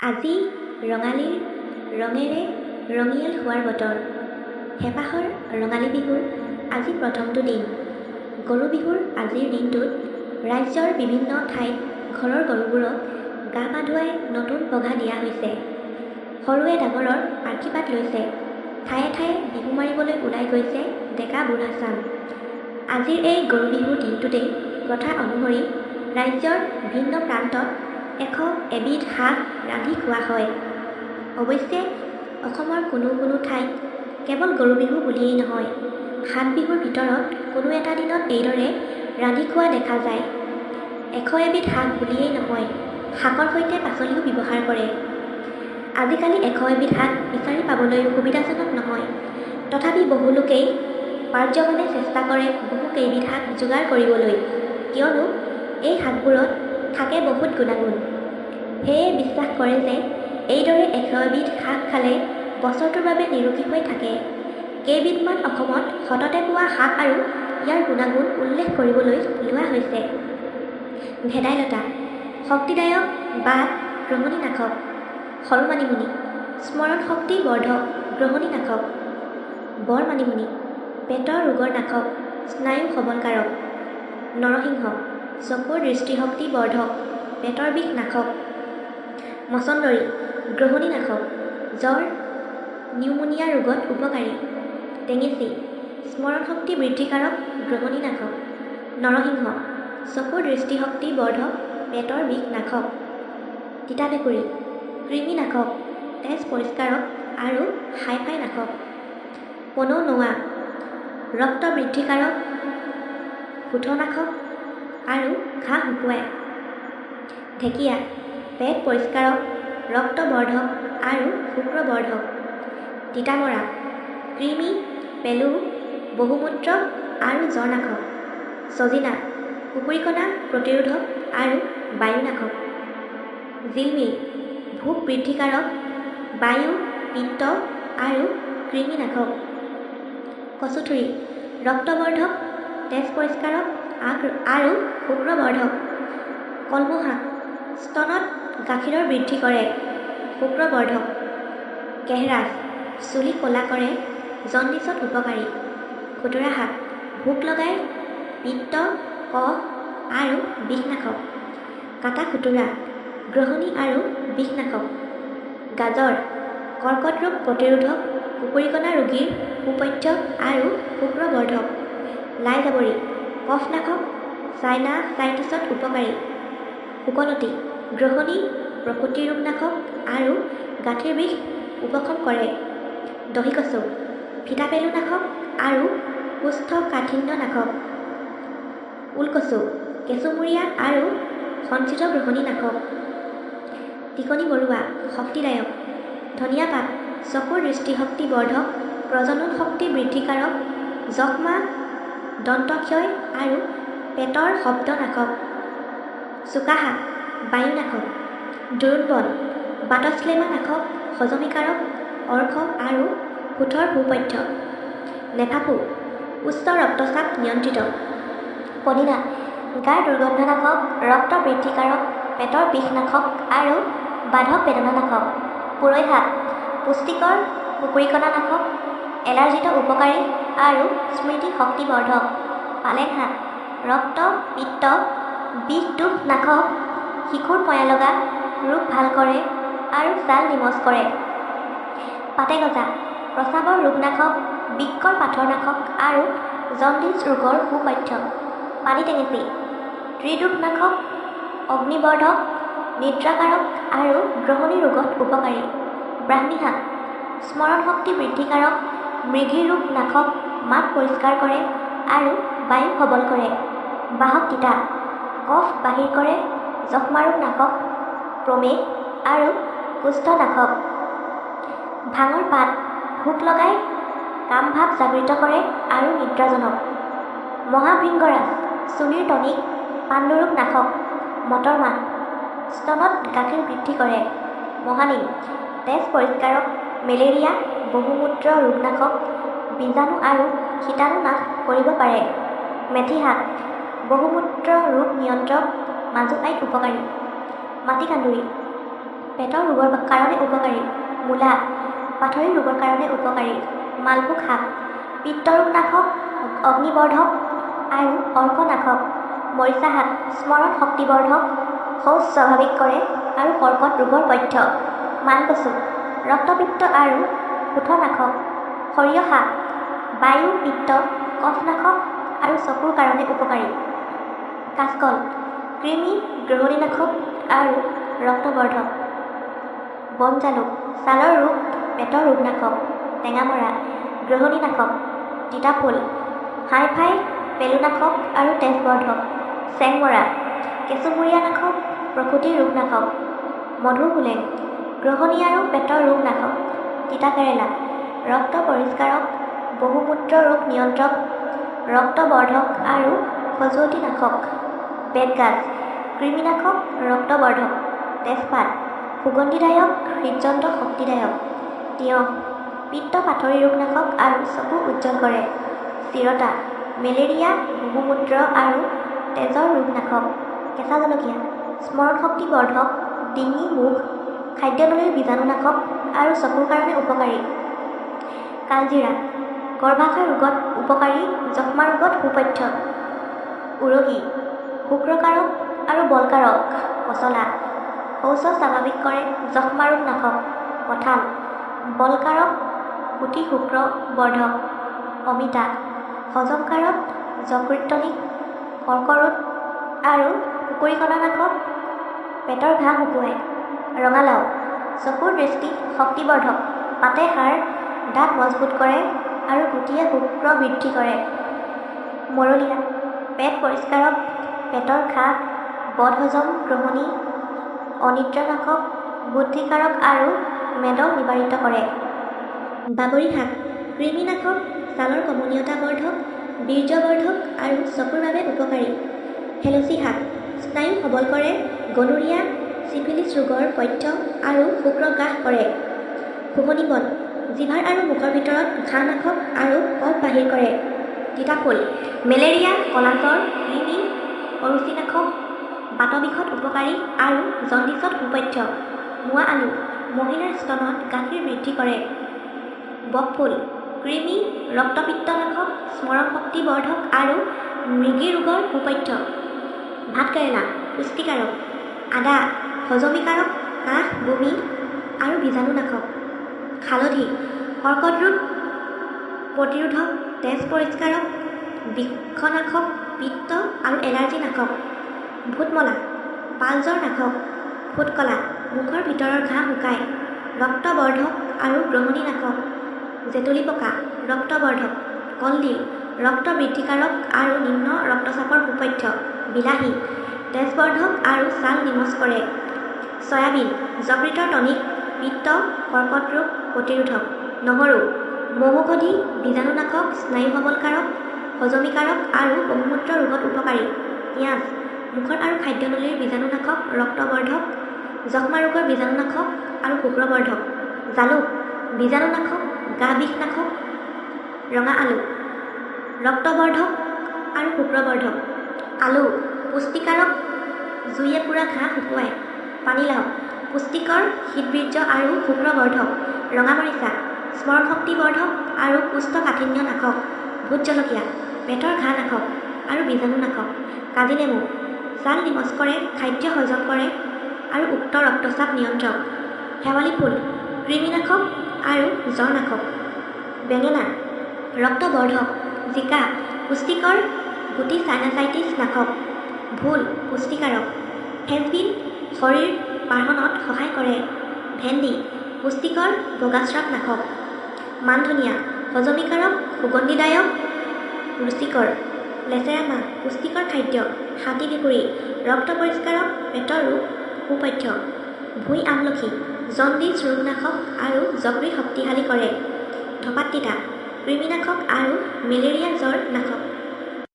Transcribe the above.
আজি ৰঙালীৰ ৰঙেৰে ৰঙিয়াল হোৱাৰ বতৰ। হেঁপাহৰ ৰঙালী বিহুৰ আজি প্ৰথমটো দিন। গৰু বিহুৰ আজিৰ দিনটোত ৰাজ্যৰ বিভিন্ন ঠাইত ঘৰৰ গৰুবোৰক গা পা ধুৱাই নতুন পঘা দিয়া হৈছে। সৰুৱে ডাঙৰৰ আশীৰ্বাদ লৈছে। ঠায়ে ঠায়ে বিহু মাৰিবলৈ ওলাই গৈছে ডেকা বুঢ়া চাম। আজিৰ এই গৰু বিহুৰ দিনটোতেই প্ৰথা অনুসৰি ৰাজ্যৰ ভিন্ন প্ৰান্তত এবিধ শাক ৰান্ধি খোৱা হয়। অৱশ্যে অসমৰ কোনো কোনো ঠাইত কেৱল গৰু বিহু বুলিয়েই নহয়, ৭ বিহুৰ ভিতৰত কোনো এটা দিনত এইদৰে ৰান্ধি খোৱা দেখা যায়। এবিধ শাক বুলিয়েই নহয়, শাকৰ সৈতে পাচলিও ব্যৱহাৰ কৰে। আজিকালি এবিধ শাক বিচাৰি পাবলৈ সুবিধাজনক নহয়, তথাপি বহু লোকেই পাৰ্যমানে চেষ্টা কৰে বহু কেইবিধ শাক যোগাৰ কৰিবলৈ, কিয়নো এই শাকবোৰত থাকে বহুত গুণাগুণ। সেয়ে বিশ্বাস কৰে যে এইদৰে এবিধ শাক খালে বছৰটোৰ বাবে নিৰোগী হৈ থাকে। কেইবিধমান অসমত সততে পোৱা শাক আৰু ইয়াৰ গুণাগুণ উল্লেখ কৰিবলৈ লোৱা হৈছে। ভেদাইলতা, শক্তিদায়ক বা গ্ৰহণী নাশক। সৰু মানিমুনি, স্মৰণ শক্তি বৰ্ধক, গ্ৰহণী নাশক। বৰ মানিমুনি, পেটৰ ৰোগৰ নাশক, স্নায়ু সবলকাৰক। নৰসিংহ, চকুৰ দৃষ্টিশক্তি বৰ্ধক, পেটৰ বিষ নাশক। মছন্দৰী, গ্ৰহণী নাশক, জ্বৰ, নিউমোনিয়া ৰোগত উপকাৰী। টেঙেচি, স্মৰণ শক্তি বৃদ্ধিকাৰক, গ্ৰহণী নাশক। নৰসিংহ, চকুৰ দৃষ্টিশক্তি বৰ্ধক, পেটৰ বিষ নাশক। তিতাভেকুৰী, কৃমি নাশক, তেজ পৰিষ্কাৰক আৰু হাইফাই নাশক। পনৌনৌৱা, ৰক্ত বৃদ্ধিকাৰক, শোথনাশক আৰু ঘাঁ শুকুৱাই। ঢেকীয়া, পেট পৰিষ্কাৰক, ৰক্তবৰ্ধক আৰু শুক্ৰবৰ্ধক। তিতামৰা, কৃমি, পেলু, বহুমূত্ৰ আৰু জ্বৰনাশক। ছজিনা, কুকুৰিকণা প্ৰতিৰোধক আৰু বায়ুনাশক। জিলমিল, ভোক বৃদ্ধিকাৰক, বায়ু, পিত্ত আৰু কৃমিনাশক। কচুথুৰি, ৰক্তবৰ্ধক, তেজ পৰিষ্কাৰক আৰু শুক্ৰবৰ্ধক। কলমৌ শাক, স্তনত গাখীৰৰ বৃদ্ধি কৰে, শুক্ৰবৰ্ধক। কেহৰাজ, চুলি ক'লা কৰে, জণ্ডিছত উপকাৰী। খুতুৰা শাক, ভোক লগাই, পিত্ত, কফ আৰু বিষনাশক। কাটা খুতুৰা, গ্ৰহণী আৰু বিষনাশক। গাজৰ, কৰ্কট ৰোগ প্ৰতিৰোধক, কুকুৰিকণা ৰোগীৰ সুপথ্য আৰু শুক্ৰবৰ্ধক। লাই জাবৰি, কফনাশক, চাইনাচাইটিছত উপকাৰী। শুকলতি, গ্ৰহণী, প্ৰসূতি ৰোগনাশক আৰু গাঁঠিৰ বিষ উপশম কৰে। দহিকচু, ফিতাপেলুনাশক আৰু কোষ্ঠকাঠিন্যনাশক। ওলকচু, কেঁচুমূৰীয়া আৰু সঞ্চিত গ্ৰহণী নাশক। টিকনি বৰুৱা, শক্তিদায়ক। ধনিয়া পাত, চকুৰ দৃষ্টিশক্তি বৰ্ধক, প্ৰজনন শক্তি বৃদ্ধিকাৰক, যক্ষ্মা, দন্তক্ষয় আৰু পেটৰ শব্দনাশক। চুকা শাক, বায়ুনাশক। দোৰোণ, বাতশ্লেমা নাশক, হজমীকাৰক, অৰ্শ আৰু হোঠৰ সুপথ্য। নেফাফু, উচ্চ ৰক্তচাপ নিয়ন্ত্ৰিত। পদিনা, গাৰ দুৰ্গন্ধনাশক, ৰক্ত বৃদ্ধিকাৰক, পেটৰ বিষনাশক আৰু বাধক বেদনানাশক। পুৰৈ শাক, পুষ্টিকৰ, কুকুৰিকণা নাশক, এলাৰ্জিত উপকাৰী আৰু স্মৃতি শক্তিবৰ্ধক। পালেং শাক, ৰক্ত, পিত্ত, বিষ দুখ নাশক, শিশুৰ পয়ালগা ৰোগ ভাল কৰে আৰু ছাল নিমজ কৰে। পাতেগজা, প্ৰস্ৰাৱৰ ৰোগনাশক, বৃক্কৰ পাথৰনাশক আৰু জণ্ডিছ ৰোগৰ সুপথ্য। পানী টেঙেচি, ত্ৰিদোষনাশক, অগ্নিবৰ্ধক, নিদ্ৰাকাৰক আৰু গ্ৰহণী ৰোগত উপকাৰী। ব্ৰাহ্মী শাক, স্মৰণ শক্তি বৃদ্ধিকাৰক, মৃগী ৰোগ নাশক, মাত পৰিষ্কাৰ কৰে আৰু বায়ু সবল কৰে। বাহক তিতা, কফ বাহিৰ কৰে, যক্ষ্মাৰোগ নাশক, প্ৰমেহ আৰু কুষ্ঠনাশক। ভাঙৰ পাত, ভোক লগাই, কামভাৱ জাগৃত কৰে আৰু নিদ্ৰাজনক। মহাভৃংগৰাজ, চুলিৰ টনিক, পাণ্ডুৰোগ নাশক। মটৰ মাহ, স্তনত গাখীৰ বৃদ্ধি কৰে। মহানিম, তেজ পৰিষ্কাৰক, মেলেৰিয়া, বহুমূত্ৰ ৰোগনাশক, বীজাণু আৰু শীতাণু নাশ কৰিব পাৰে। মেথি শাক, বহুমূত্ৰ ৰোগ নিয়ন্ত্ৰক, মাজু আইত উপকাৰী। মাটিকান্দুৰী, পেটৰ ৰোগৰ কাৰণে উপকাৰী। মূলা পাথৰী ৰোগৰ কাৰণে উপকাৰী। মালভোগ শাক পিত্তৰোগনাশক, অগ্নিবৰ্ধক আৰু অৰ্কনাশক। মৰিচা শাক স্মৰণ শক্তিবৰ্ধক, শৌচ স্বাভাৱিক কৰে আৰু কৰ্কট ৰোগৰ পথ্য। মানকচু ৰক্তপিত্ত আৰু শোথনাশক। সৰিয়হ শাক বায়ু, পিত্ত, কফনাশক আৰু চকুৰ কাৰণে উপকাৰী। কাচকল কৃমি, গ্ৰহণীনাশক আৰু ৰক্তবৰ্ধক। বনজালুক ছালৰ ৰোগ, পেটৰ ৰোগনাশক। টেঙামৰা গ্ৰহণীনাশক। তিতাফুল হাইফাই, পেলুনাশক আৰু তেজবৰ্ধক। চেংমৰা কেঁচুমূৰীয়ানাশক, প্ৰসূতিৰ ৰোগনাশক। মধুসোলেং গ্ৰহণী আৰু পেটৰ ৰোগনাশক। তিতাকেৰেলা ৰক্ত পৰিষ্কাৰক, বহুমূত্ৰ ৰোগ নিয়ন্ত্ৰক, ৰক্তবৰ্ধক আৰু খজুৱতিনাশক। বেতগাজ কৃমিনাশক, ৰক্তবৰ্ধক। তেজপাত সুগন্ধিদায়ক, হৃদযন্ত্ৰ শক্তিদায়ক। তিয়ঁহ পিত্ত, পাথৰী ৰোগনাশক আৰু চকু উজ্জ্বল কৰে। চিৰতা মেলেৰিয়া, বহুমূত্ৰ আৰু তেজৰ ৰোগনাশক। কেঁচা জলকীয়া স্মৰণ শক্তি বৰ্ধক, ডিঙি, মুখ, খাদ্যনলীৰ বীজাণুনাশক আৰু চকুৰ কাৰণে উপকাৰী। কালজিৰা গৰ্ভাশয় ৰোগত উপকাৰী, যক্ষ্মা ৰোগত সুপথ্য। উৰহি শুক্ৰকাৰক আৰু বলকাৰক। পচলা শৌচ স্বাভাৱিক কৰে, যক্ষ্মা ৰোগ নাশক। কঁঠাল বলকাৰক, গুটি শুক্ৰ বৰ্ধক। অমিতা হজমকাৰক, যকৃতনিক, কৰ্কৰোগ আৰু কুকুৰীকণানাশক, পেটৰ ঘাঁ শুকুৱায়। ৰঙালাও চকুৰ দৃষ্টি শক্তিবৰ্ধক, পাতে হাড়, দাঁত মজবুত কৰে আৰু গুটিয়ে শুক্ৰ বৃদ্ধি কৰে। মৰলীয়া পেট পৰিষ্কাৰক, পেটৰ ঘাঁ, বদহজম, গ্ৰহণী, অনিদ্ৰানাশক, বুদ্ধিকাৰক আৰু মেদ নিবাৰিত কৰে। বাবৰি শাক কৃমিনাশক, ছালৰ কমনীয়তা বৰ্ধক, বীৰ্যবৰ্ধক আৰু চকুৰ বাবে উপকাৰী। হেলচি শাক স্নায়ু সবল কৰে, গনোৰিয়া, চিফিলিছ ৰোগৰ পথ্য আৰু শুক্ৰগ্ৰাস কৰে। শুকনি বন জিভাৰ আৰু মুখৰ ভিতৰত ঘাঁনাশক আৰু কফ বাহিৰ কৰে। তিতাফুল মেলেৰিয়া, কলাজ্বৰ, কৃমি, অৰুচিনাশক, বাতবিষত উপকাৰী আৰু জণ্ডিছত সুপথ্য। মোৱা আলু মহিলাৰ স্তনত গাখীৰ বৃদ্ধি কৰে। বকফুল কৃমি, ৰক্তপিত্তনাশক, স্মৰণ শক্তি বৰ্ধক আৰু মৃগী ৰোগৰ সুপথ্য। ভাতকেৰেলা পুষ্টিকাৰক, আদা হজমীকাৰক, কাহ, বমি আৰু বীজাণুনাশক। হালধি কৰ্কট ৰোগ প্ৰতিৰোধক, তেজ পৰিষ্কাৰক, বৃক্ষনাশক, পিত্ত আৰু এলাৰ্জি নাশক। ভোটমলা পালজ্বৰ নাশক। ফুটকলা মুখৰ ভিতৰৰ ঘাঁ শুকায়, ৰক্তবৰ্ধক আৰু গ্ৰহণী নাশক। জেতুলী পকা ৰক্তবৰ্ধক। কলডিল ৰক্ত বৃদ্ধিকাৰক আৰু নিম্ন ৰক্তচাপৰ সুপথ্য। বিলাহী তেজবৰ্ধক আৰু ছাল নিমজ কৰে। চয়াবিন যকৃতৰ টনিক, পিত্ত, কৰ্কট ৰোগ প্ৰতিৰোধক। নহৰু মহৌষধি, বীজাণুনাশক, স্নায়ু সবলকাৰক, হজমীকাৰক আৰু বহুমূত্ৰ ৰোগত উপকাৰী। পিঁয়াজ মুখৰ আৰু খাদ্যনলীৰ বীজাণুনাশক, ৰক্তবৰ্ধক, যক্ষ্মা ৰোগৰ বীজাণুনাশক আৰু শুক্ৰবৰ্ধক। জালুক বীজাণুনাশক, গা বিষনাশক। ৰঙা আলু ৰক্তবৰ্ধক আৰু শুক্ৰবৰ্ধক। আলু পুষ্টিকাৰক, জুইয়ে পোৰা ঘাঁ শুকুৱায়। পানীলাও পুষ্টিকৰ, শীতবীৰ্য আৰু শুক্ৰবৰ্ধক। ৰঙামৰিচা স্মৰণ শক্তি বৰ্ধক আৰু কোষ্ঠকাঠিন্য নাশক। ভোট জলকীয়া পেটৰ ঘাঁ নাশক আৰু বীজাণুনাশক। কাজিনেমু ছাল নিমজ কৰে, খাদ্য হজম কৰে আৰু উক্ত ৰক্তচাপ নিয়ন্ত্ৰক। শেৱালি ফুল কৃমিনাশক আৰু জ্বৰনাশক। বেঙেনা ৰক্তবৰ্ধক। জিকা পুষ্টিকৰ, গুটি চাইনাচাইটিছ নাশক। ভোল পুষ্টিকাৰক, ফ্ৰেঞ্চবিন শৰীৰ বাঢ়নত সহায় কৰে। ভেন্দি পুষ্টিকৰ, বগাস্ৰাৱ নাশক। মানধনিয়া হজমীকাৰক, সুগন্ধিদায়ক, ৰুচিকৰ। লেচেৰা মাহ পুষ্টিকৰ খাদ্য। হাতী ভেকুৰী ৰক্ত পৰিষ্কাৰক, পেটৰ ৰোগ সুপথ্য। ভুই আমলখি জণ্ডিছ ৰোগনাশক আৰু যকৃত শক্তিশালী কৰে। ধপাত তিতা কৃমিনাশক আৰু মেলেৰিয়া জ্বৰ নাশক।